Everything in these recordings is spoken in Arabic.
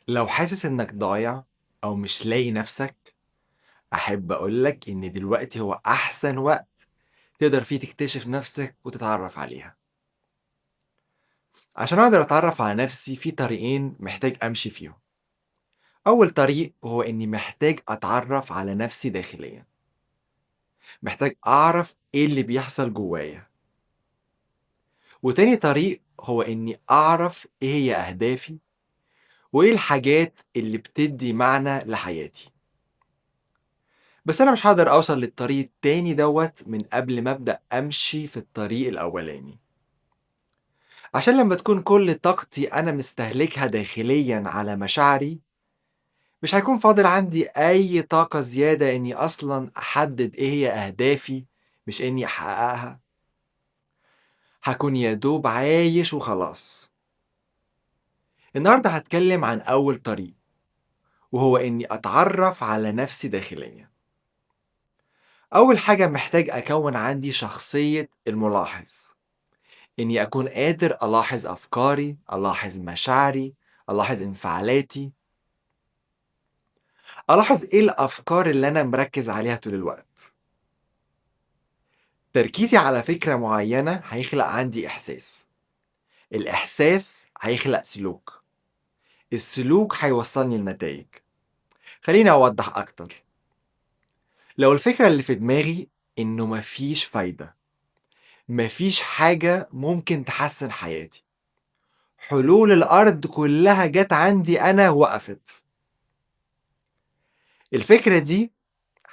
لو حاسس إنك ضايع أو مش لاقي نفسك، أحب أقولك إن دلوقتي هو أحسن وقت تقدر فيه تكتشف نفسك وتتعرف عليها. عشان أقدر أتعرف على نفسي في طريقين محتاج أمشي فيهم. أول طريق هو إني محتاج أتعرف على نفسي داخليا، محتاج أعرف إيه اللي بيحصل جوايا. وتاني طريق هو إني أعرف إيه هي أهدافي وإيه الحاجات اللي بتدي معنى لحياتي. بس أنا مش هاقدر أوصل للطريق التاني من قبل ما أبدأ أمشي في الطريق الأولاني، عشان لمّا تكون كل طاقتي أنا مستهلكها داخليًا على مشاعري، مش هيكون فاضل عندي أي طاقة زيادة إني أصلًا أحدد إيه هي أهدافي، مش إني أحققها، هاكون يا دوب عايش وخلاص. النهارده هاتكلم عن أول طريق، وهو إني أتعرف على نفسي داخليًا. أول حاجة محتاج أكوّن عندي شخصية الملاحظ. إني أكون قادر ألاحظ أفكاري، ألاحظ مشاعري، ألاحظ انفعالاتي، ألاحظ إيه الأفكار اللي أنا مركّز عليها طول الوقت. تركيزي على فكرة معيّنة هيخلق عندي إحساس، الإحساس هيخلق سلوك، السلوك هيوصّلني لنتايج. خلّيني أوضّح أكتر. لو الفكرة اللي في دماغي إنه ما فيش فايدة، ما فيش حاجة ممكن تحسّن حياتي، حلول الأرض كلّها جات عندي أنا وقفت. الفكرة دي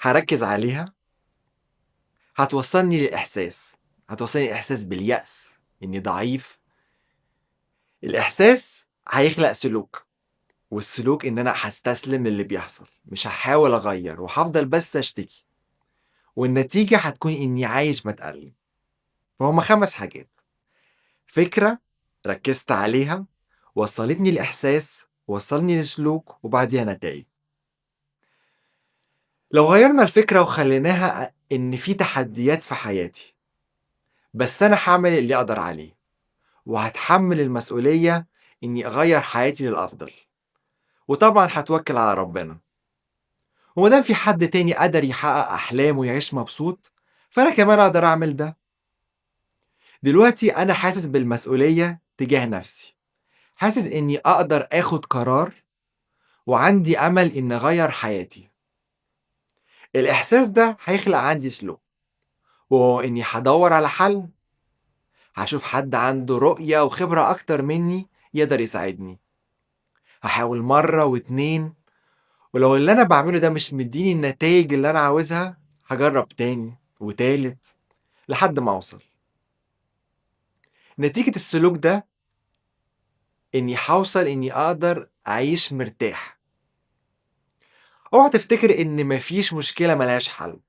هاركّز عليها، هتوصّلني لإحساس باليأس، إنّي ضعيف. الإحساس هيخلق سلوك، والسلوك إن أنا هاستسلم للي بيحصل، مش هاحاول أغيّر وهافضل بس أشتكي، والنتيجة هتكون إنّي عايش باتألم. فهُم 5 حاجات: فكرة ركّزت عليها، وصّلتني لإحساس، وصّلني لسلوك، وبعديها نتايج. لو غيّرنا الفكرة وخلّيناها إن في تحديات في حياتي، بس أنا هاعمل اللي أقدر عليه. وهاتحمّل المسؤولية إنّي أغيّر حياتي للأفضل، وطبعًا هاتوكّل على ربنا، وما دام في حد تاني قدر يحقق أحلامه ويعيش مبسوط، فأنا كمان أقدر أعمل ده. دلوقتي أنا حاسس بالمسؤولية تجاه نفسي، حاسس إنّي أقدر آخُد قرار وعندي أمل إنّي أغيّر حياتي. الإحساس ده هيخلق عندي سلوك، وهو إنّي هادوّر على حل، هاشوف حد عنده رؤية وخبرة أكتر منّي يقدر يساعدني، هاحاول مرّة و2، ولو اللي أنا باعمله ده مش مدّيني النتايج اللي أنا عاوزها، هاجرّب تاني وتالت لحد ما أوصل. نتيجة السلوك ده إنّي هاوصل إنّي أقدر أعيش مرتاح. اوعى تفتكر إن ما فيش مشكلة ما لهاش حل،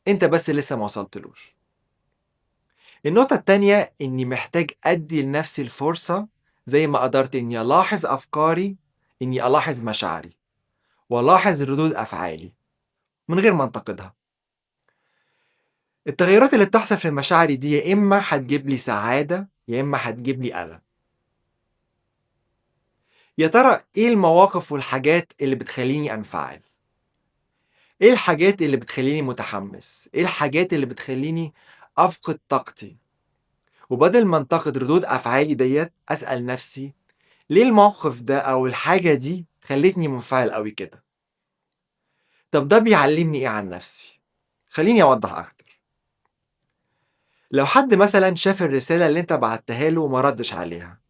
أنت بس لسه ما وصلتلوش. النقطة التانية إنّي محتاج أدّي لنفسي الفرصة زي ما قدرت إنّي ألاحظ أفكاري، إنّي ألاحظ مشاعري، وألاحظ ردود أفعالي من غير ما أنتقدها. التغيرات اللي بتحصل في مشاعري دي يا إما هتجيب لي سعادة، يا إما هتجيب لي ألم. يا ترى إيه المواقف والحاجات اللي بتخلّيني أنفعل؟ إيه الحاجات اللي بتخلّيني متحمس؟ إيه الحاجات اللي بتخلّيني أفقد طاقتي؟ وبدل ما أنتقد ردود أفعالي ديّة، أسأل نفسي ليه الموقف ده أو الحاجة دي خلّتني منفعل أوي كده؟ طب ده بيعلّمني إيه عن نفسي؟ خلّيني أوضّح أكتر. لو حد مثلًا شاف الرسالة اللي أنت بعتّها له وما ردّش عليها،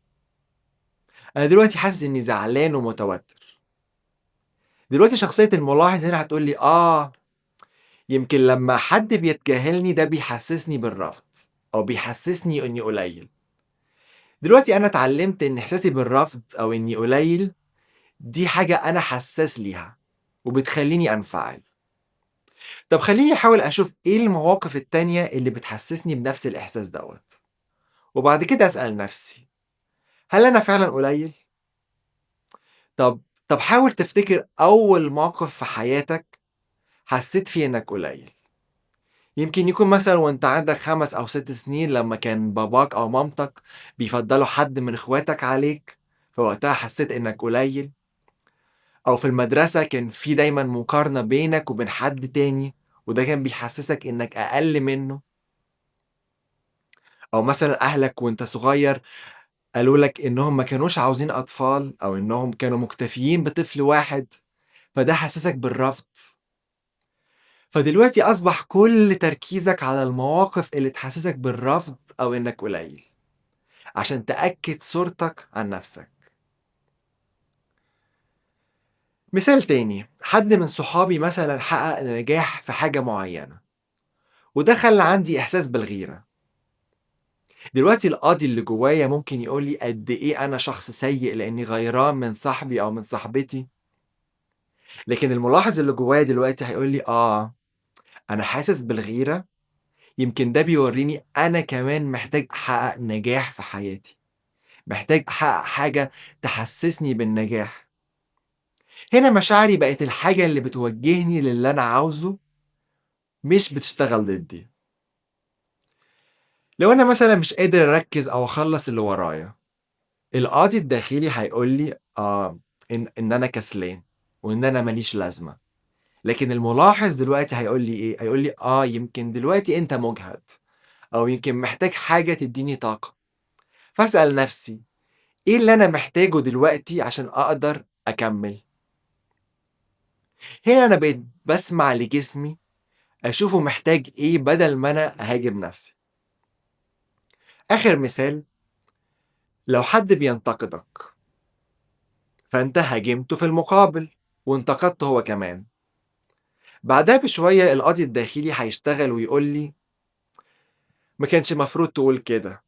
أنا دلوقتي حاسس إني زعلان ومتوتر. دلوقتي شخصية الملاحظ هنا هتقول لي يمكن لمّا حد بيتجاهلني ده بيحسسني بالرفض، أو بيحسسني إني قليل. دلوقتي أنا اتعلمت إن إحساسي بالرفض أو إني قليل دي حاجة أنا حساس ليها، وبتخلّيني أنفعل. طب خلّيني أحاول أشوف إيه المواقف التانية اللي بتحسسني بنفس الإحساس دوّة، وبعد كده أسأل نفسي هل أنا فعلًا قليل؟ طب حاول تفتكر أول موقف في حياتك حسيت فيه إنك قليل. يمكن يكون مثلًا وأنت عندك 5 أو 6 سنين لمّا كان باباك أو مامتك بيفضّلوا حد من إخواتك عليك، فوقتها حسّيت إنّك قليل. أو في المدرسة كان في دايمًا مقارنة بينك وبين حد تاني، وده كان بيحسسك إنك أقل منه، أو مثلًا أهلك وأنت صغير قالوا لك إنهم ما كانوش عاوزين أطفال، أو إنهم كانوا مكتفيين بطفل واحد، فده حسسك بالرفض. فدلوقتي أصبح كل تركيزك على المواقف اللي تحسسك بالرفض أو إنك قليل، عشان تأكد صورتك عن نفسك. مثال تاني، حد من صحابي مثلًا حقق نجاح في حاجة معينة، وده خلّى عندي إحساس بالغيرة. دلوقتي القاضي اللي جوايا ممكن يقول لي قد إيه أنا شخص سيء لإني غيران من صاحبي أو من صاحبتي، لكن الملاحظ اللي جوايا دلوقتي هيقول لي أنا حاسس بالغيرة، يمكن ده بيورّيني أنا كمان محتاج أحقق نجاح في حياتي، محتاج أحقق حاجة تحسسني بالنجاح. هنا مشاعري بقت الحاجة اللي بتوجهني للي أنا عاوزه، مش بتشتغل ضدي. لو أنا مثلًا مش قادر أركّز أو أخلّص اللي ورايا، القاضي الداخلي هيقول لي إن أنا كسلان، وإن أنا ما ليش لازمة، لكن الملاحظ دلوقتي هيقول لي إيه، هيقول لي يمكن دلوقتي أنت مُجهد، أو يمكن محتاج حاجة تدّيني طاقة، فاسأل نفسي إيه اللي أنا محتاجه دلوقتي عشان أقدر أكمّل؟ هنا أنا بقيت باسمع لجسمي، أشوفه محتاج إيه بدل ما أنا أهاجم نفسي. آخر مثال، لو حد بينتقدك، فأنت هاجمته في المقابل، وانتقدته هو كمان. بعدها بشوية القاضي الداخلي هيشتغل ويقول لي ما كانش مفروض تقول كده.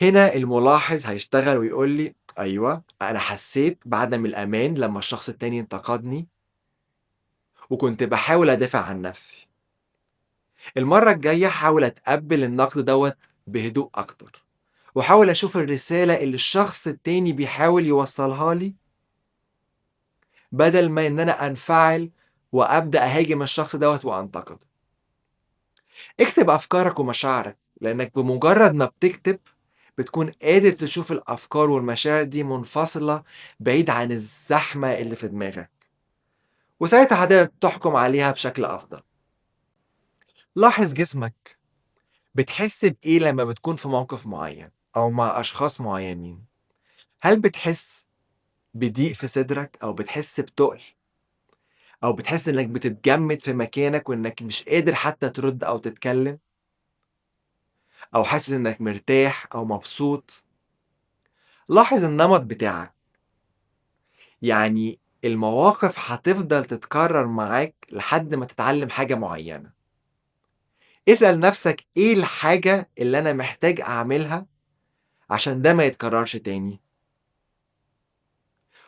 هنا الملاحظ هيشتغل ويقول لي أيوه، أنا حسيت بعدم الأمان لمّا الشخص التاني انتقدني، وكنت باحاول أدافع عن نفسي. المرة الجاية هاحاول أتقبل النقد دوّة بهدوء أكتر، واحاول أشوف الرسالة اللي الشخص التاني بيحاول يوصّلها لي، بدل ما إن أنا أنفعل وأبدأ أهاجم الشخص دوّة وأنتقده. اكتب أفكارك ومشاعرك، لإنك بمجرد ما بتكتب بتكون قادر تشوف الأفكار والمشاعر دي منفصلة بعيد عن الزحمة اللي في دماغك، وساعتها هتقدر تحكم عليها بشكل أفضل. لاحظ جسمك، بتحس بإيه لما بتكون في موقف معين أو مع أشخاص معينين؟ هل بتحس بضيق في صدرك، أو بتحس بتُقل، أو بتحس إنك بتتجمد في مكانك وإنك مش قادر حتى ترد أو تتكلم، أو حاسس إنك مرتاح أو مبسوط؟ لاحظ النمط بتاعك، يعني المواقف هتفضل تتكرر معاك لحد ما تتعلم حاجة معينة. اسأل نفسك إيه الحاجة اللي أنا محتاج أعملها عشان ده ما يتكررش تاني،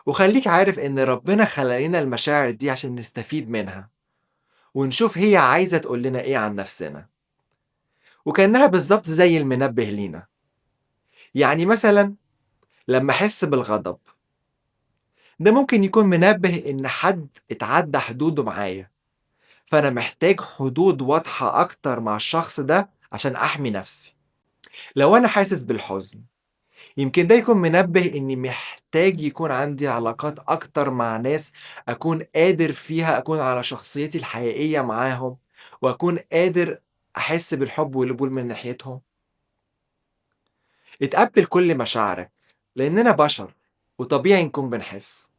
وخليك عارف إن ربنا خلق لنا المشاعر دي عشان نستفيد منها، ونشوف هي عايزة تقول لنا إيه عن نفسنا، وكأنها بالضبط زي المنبه لينا. يعني مثلًا لما أحس بالغضب، ده ممكن يكون منبه إن حد اتعدى حدوده معايا، فأنا محتاج حدود واضحة أكتر مع الشخص ده عشان أحمي نفسي. لو أنا حاسس بالحزن، يمكن ده يكون منبه إني محتاج يكون عندي علاقات أكتر مع ناس أكون قادر فيها أكون على شخصيتي الحقيقية معاهم، وأكون قادر أحس بالحب والقبول من ناحيتهم. اتقبل كل مشاعرك، لأننا بشر وطبيعي نكون بنحس.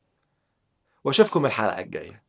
وأشوفكم الحلقة الجاية.